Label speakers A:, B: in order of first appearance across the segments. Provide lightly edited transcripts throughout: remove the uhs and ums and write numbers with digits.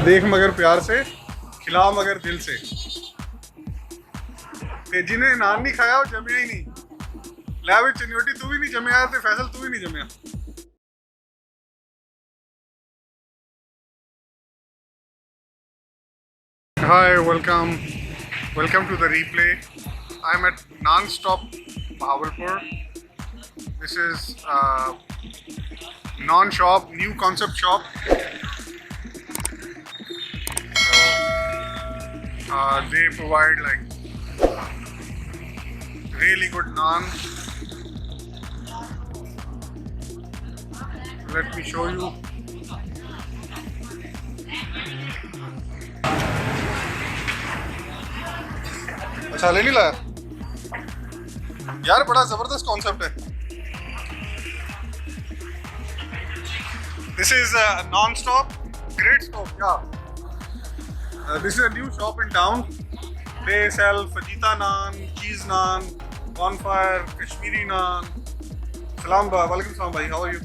A: देख मगर प्यार से, खिला मगर दिल से। ते जिन्हें नान नहीं खाया वो जमिया ही नहीं। लै भी चनियोटी तू भी नहीं जमिया ते फैसल तू भी नहीं Jamia. Hi, welcome to the replay. I'm at Naans stop, Bahawalpur. This is non shop, new concept shop. They provide like really good naan. Let me show you. अच्छा ले नहीं लाया यार, बड़ा जबरदस्त कॉन्सेप्ट है। This is a non-stop, great stop, yeah. This is a new shop in town. They sell Fajita Naan, cheese naan, bonfire, Kashmiri naan. Salam bhai, walaikum salam bhai, how are you?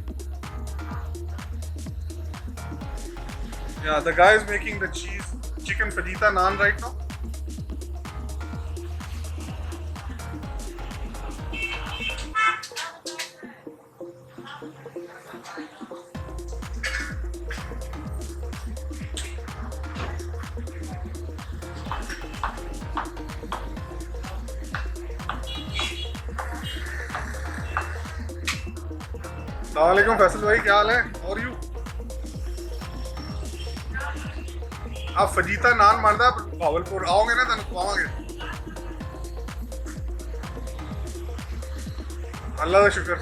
A: Yeah, the guy is making the chicken Fajita naan right now. अस्सलामुअलैकुम फैसल भाई, क्या हाल है? और you आप fajita नान मानदा भावलपुर आओगे ना, तेन खवावांगे। अल्लाह का शुक्र।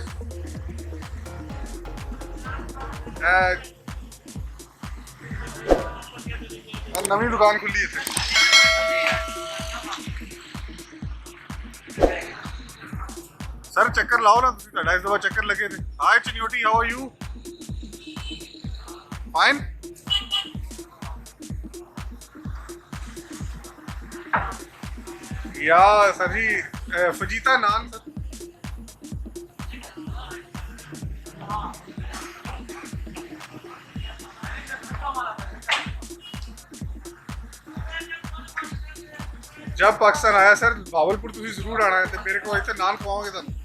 A: नवी दुकान खुली है इत्थे। सर चक्कर लाओ ना, तुहाडा इस दफा चक्कर लगे थे। हाय Chinioti, how are you? Fine. या सर जी, फजीता नान सर। जब पाकिस्तान आया सर, भावलपुर तुसीं जरूर आना है ते मेरे को इत्थे नान खवाओगे तुहानूं।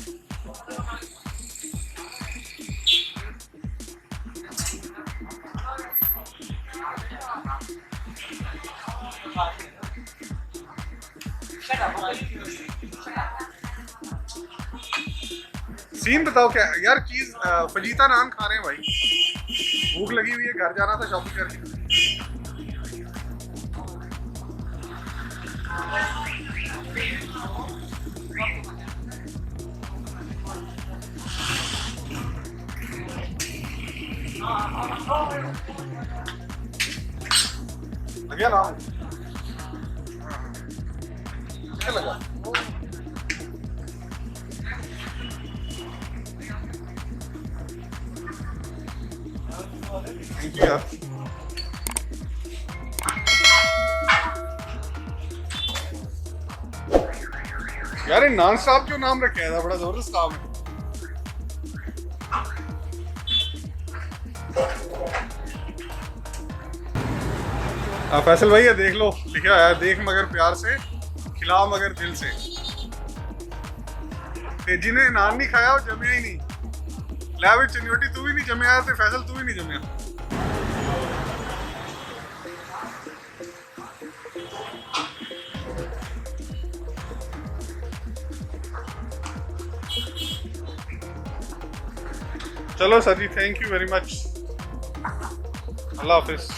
A: सीन बताओ क्या यार, चीज फजीता नान खा रहे हैं भाई, भूख लगी हुई है, घर जाना था शॉपिंग करके। लगे ना लगा। थैंक यू यार। यार ये नान साहब क्यों नाम रखे था, बड़ा जबरदस्त नाम है। फैसल भाई ये देख लो, लिखा है देख मगर प्यार से, खिला मगर दिल से। ते जिन्हें नान नहीं खाया वो जमिया ही नहीं। लै भी चनियोटी तू भी नहीं जमिया ते फैसल तू भी नहीं जमिया। चलो सर जी, थैंक यू वेरी मच। अल्लाह हाफिज।